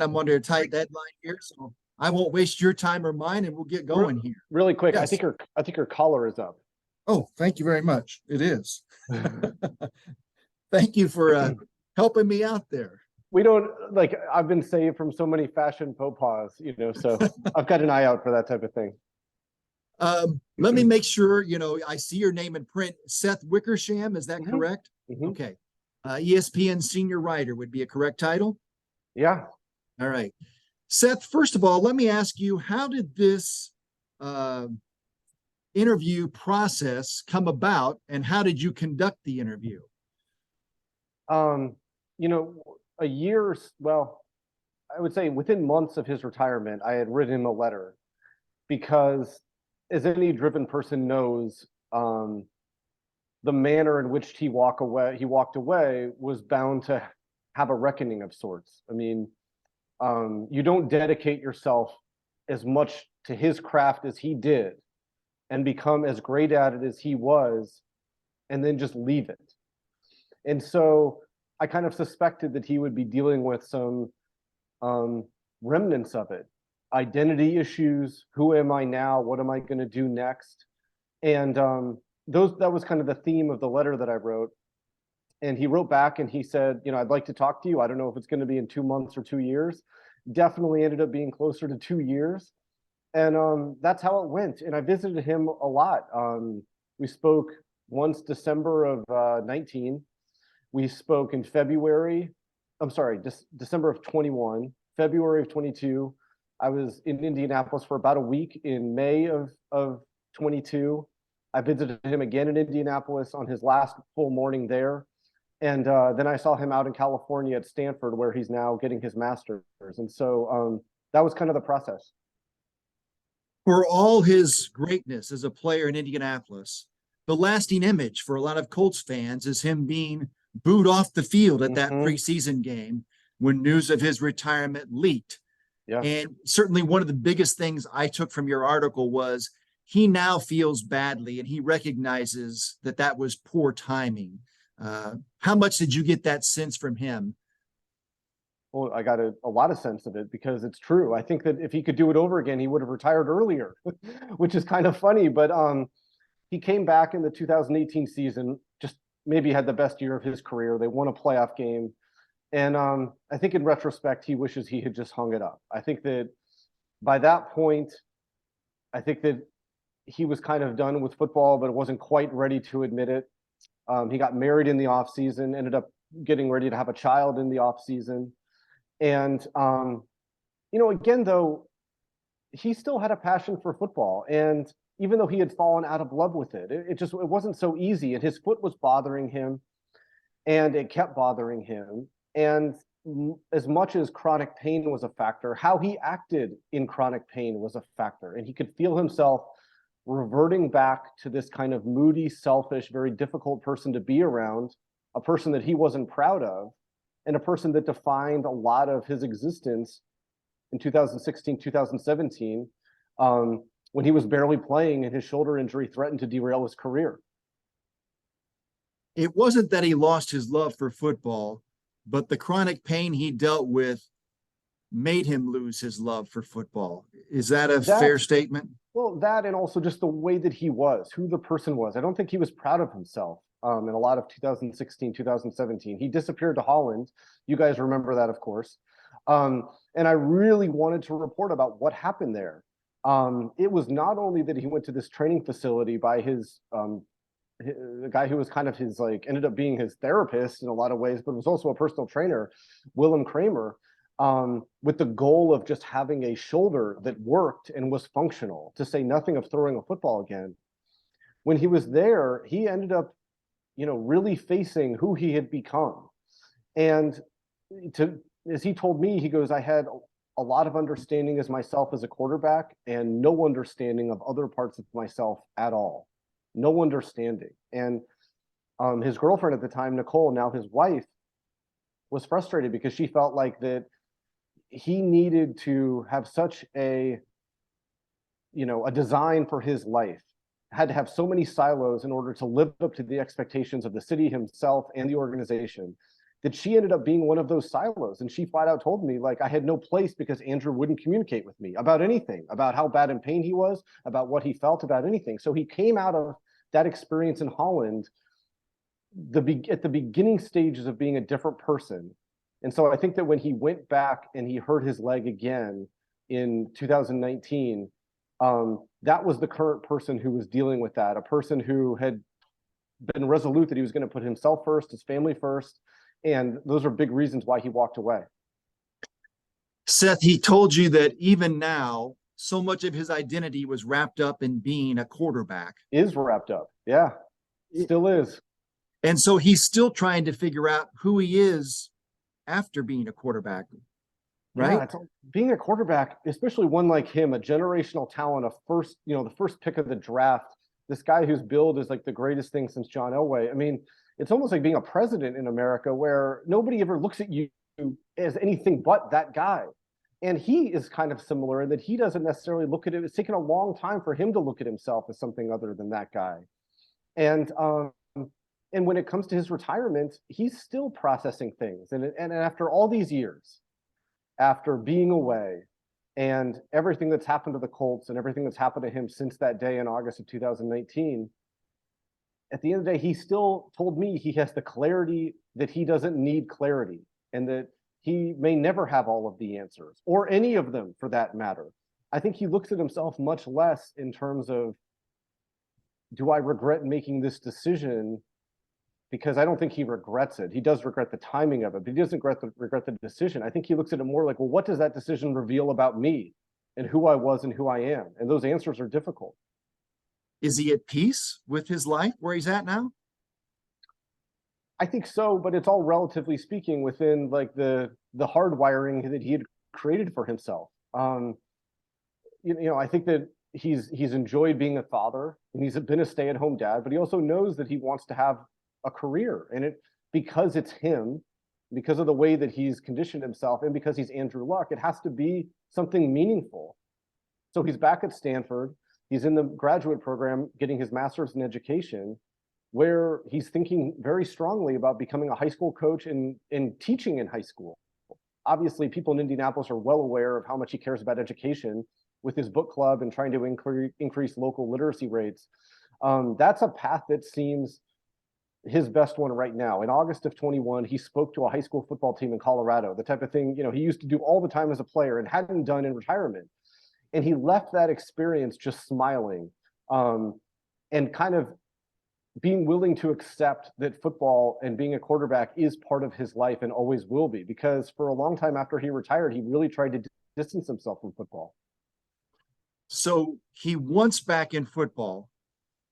I'm under a tight deadline here, so I won't waste your time or mine, and we'll get going here. Really quick, Yes. I think your collar is up. Oh, thank you very much. It is. Thank you for helping me out there. We don't like. I've been saved from so many fashion faux pas, so I've got an eye out for that type of thing. Let me make sure, I see your name in print. Seth Wickersham, is that correct? Okay. ESPN senior writer would be a correct title? Yeah. All right. Seth, first of all, let me ask you, how did this interview process come about, and how did you conduct the interview? A year, well, I would say within months of his retirement, I had written him a letter because, as any driven person knows, the manner in which he walked away was bound to have a reckoning of sorts. I mean, you don't dedicate yourself as much to his craft as he did and become as great at it as he was, and then just leave it. And so I kind of suspected that he would be dealing with some remnants of it. Identity issues. Who am I now? What am I going to do next? And that was kind of the theme of the letter that I wrote. And he wrote back and he said, I'd like to talk to you. I don't know if it's going to be in 2 months or 2 years. Definitely ended up being closer to 2 years. And that's how it went. And I visited him a lot. We spoke once December of 19. We spoke in December of 21, February of 22. I was in Indianapolis for about a week in May of 22. I visited him again in Indianapolis on his last full morning there. And then I saw him out in California at Stanford, where he's now getting his master's. And so that was kind of the process. For all his greatness as a player in Indianapolis, the lasting image for a lot of Colts fans is him being booed off the field at that preseason game when news of his retirement leaked. Yeah. And certainly one of the biggest things I took from your article was he now feels badly and he recognizes that was poor timing. How much did you get that sense from him? Well, I got a lot of sense of it because it's true. I think that if he could do it over again, he would have retired earlier, which is kind of funny. But he came back in the 2018 season, just maybe had the best year of his career. They won a playoff game. And I think in retrospect, he wishes he had just hung it up. I think that by that point, I think that he was kind of done with football, but wasn't quite ready to admit it. He got married in the offseason, ended up getting ready to have a child in the offseason. And, again, though, he still had a passion for football. And even though he had fallen out of love with it, it wasn't so easy. And his foot was bothering him, and it kept bothering him. And as much as chronic pain was a factor, how he acted in chronic pain was a factor. And he could feel himself reverting back to this kind of moody, selfish, very difficult person to be around, a person that he wasn't proud of, and a person that defined a lot of his existence in 2016, 2017, when he was barely playing and his shoulder injury threatened to derail his career. It wasn't that he lost his love for football, but the chronic pain he dealt with made him lose his love for football. Is that a fair statement? Well, that and also just the way that he was, who the person was. I don't think he was proud of himself in a lot of 2016, 2017. He disappeared to Holland. You guys remember that, of course. And I really wanted to report about what happened there. It was not only that he went to this training facility by the guy who was kind of his, ended up being his therapist in a lot of ways, but was also a personal trainer, Willem Kramer, with the goal of just having a shoulder that worked and was functional, to say nothing of throwing a football again. When he was there, he ended up, really facing who he had become. And as he told me, he goes, I had a lot of understanding as myself as a quarterback and no understanding of other parts of myself at all. No understanding. And his girlfriend at the time, Nicole, now his wife, was frustrated because she felt like that he needed to have such a design for his life, had to have so many silos in order to live up to the expectations of the city himself and the organization. that she ended up being one of those silos. And she flat out told me, like, I had no place because Andrew wouldn't communicate with me about anything, about how bad in pain he was, about what he felt, about anything. So he came out of that experience in Holland at the beginning stages of being a different person. And so I think that when he went back and he hurt his leg again in 2019, that was the current person who was dealing with that, a person who had been resolute that he was going to put himself first, his family first. And those are big reasons why he walked away. Seth, he told you that even now, so much of his identity was wrapped up in being a quarterback. Is wrapped up. Yeah, still is. And so he's still trying to figure out who he is after being a quarterback, right? Yeah, being a quarterback, especially one like him, a generational talent, the first pick of the draft, this guy whose build is like the greatest thing since John Elway. I mean, it's almost like being a president in America where nobody ever looks at you as anything but that guy. And he is kind of similar in that he doesn't necessarily look at it. It's taken a long time for him to look at himself as something other than that guy. And when it comes to his retirement, he's still processing things. And after all these years, after being away and everything that's happened to the Colts and everything that's happened to him since that day in August of 2019, at the end of the day, he still told me he has the clarity that he doesn't need clarity and that he may never have all of the answers or any of them for that matter. I think he looks at himself much less in terms of, do I regret making this decision? Because I don't think he regrets it. He does regret the timing of it, but he doesn't regret the decision. I think he looks at it more like, well, what does that decision reveal about me and who I was and who I am? And those answers are difficult. Is he at peace with his life where he's at now? I think so, but it's all relatively speaking within like the hardwiring that he had created for himself. I think that he's enjoyed being a father and he's been a stay-at-home dad, but he also knows that he wants to have a career, and because it's him, because of the way that he's conditioned himself, and because he's Andrew Luck, it has to be something meaningful. So he's back at Stanford. He's in the graduate program getting his master's in education, where he's thinking very strongly about becoming a high school coach and teaching in high school. Obviously, people in Indianapolis are well aware of how much he cares about education with his book club and trying to increase local literacy rates. That's a path that seems his best one right now. In August of 21, he spoke to a high school football team in Colorado, the type of thing, he used to do all the time as a player and hadn't done in retirement. And he left that experience just smiling, and kind of being willing to accept that football and being a quarterback is part of his life and always will be, because for a long time after he retired, he really tried to distance himself from football. So he wants back in football,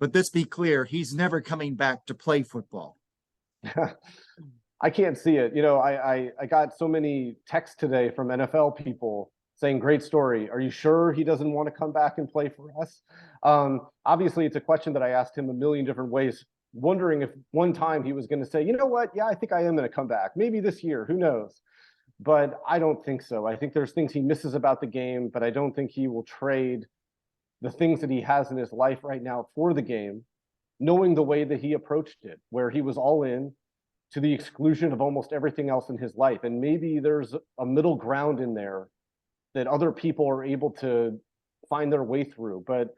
but let's be clear, he's never coming back to play football. I can't see it. I got so many texts today from NFL people saying, great story. Are you sure he doesn't want to come back and play for us? Obviously, it's a question that I asked him a million different ways, wondering if one time he was going to say, you know what? Yeah, I think I am going to come back. Maybe this year. Who knows? But I don't think so. I think there's things he misses about the game, but I don't think he will trade the things that he has in his life right now for the game, knowing the way that he approached it, where he was all in to the exclusion of almost everything else in his life. And maybe there's a middle ground in there that other people are able to find their way through. But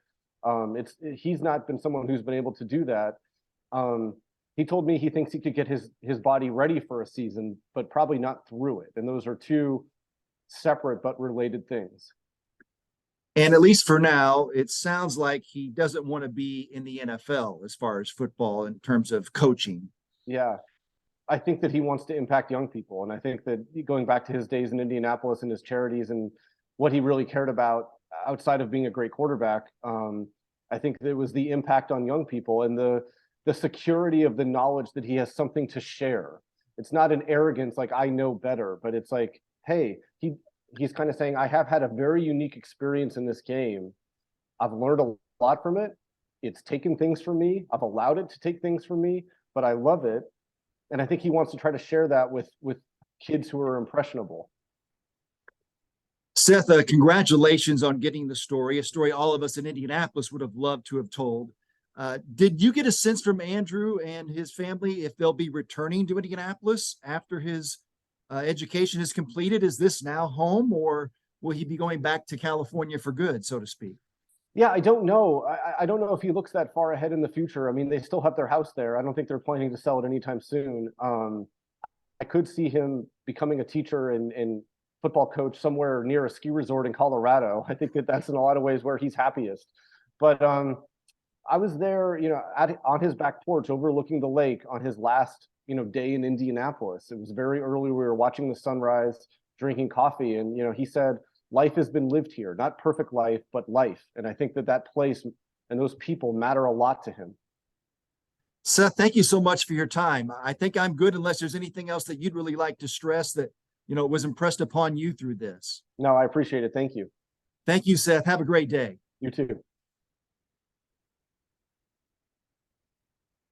he's not been someone who's been able to do that. He told me he thinks he could get his body ready for a season, but probably not through it. And those are two separate but related things. And at least for now, it sounds like he doesn't want to be in the NFL as far as football in terms of coaching. Yeah. I think that he wants to impact young people. And I think that going back to his days in Indianapolis and his charities and what he really cared about outside of being a great quarterback, I think there was the impact on young people and the security of the knowledge that he has something to share. It's not an arrogance like I know better, but it's like, hey, he's kind of saying, I have had a very unique experience in this game. I've learned a lot from it. It's taken things from me. I've allowed it to take things from me, but I love it. And I think he wants to try to share that with kids who are impressionable. Seth, congratulations on getting the story, a story all of us in Indianapolis would have loved to have told. Did you get a sense from Andrew and his family if they'll be returning to Indianapolis after his education is completed? Is this now home, or will he be going back to California for good, so to speak? Yeah, I don't know. I don't know if he looks that far ahead in the future. I mean, they still have their house there. I don't think they're planning to sell it anytime soon. I could see him becoming a teacher and football coach somewhere near a ski resort in Colorado. I think that that's in a lot of ways where he's happiest. But I was there, on his back porch overlooking the lake on his last, day in Indianapolis. It was very early. We were watching the sunrise, drinking coffee, and he said, "Life has been lived here, not perfect life, but life." And I think that that place and those people matter a lot to him. Seth, thank you so much for your time. I think I'm good unless there's anything else that you'd really like to stress that, was impressed upon you through this. No, I appreciate it. Thank you. Thank you, Seth. Have a great day. You too.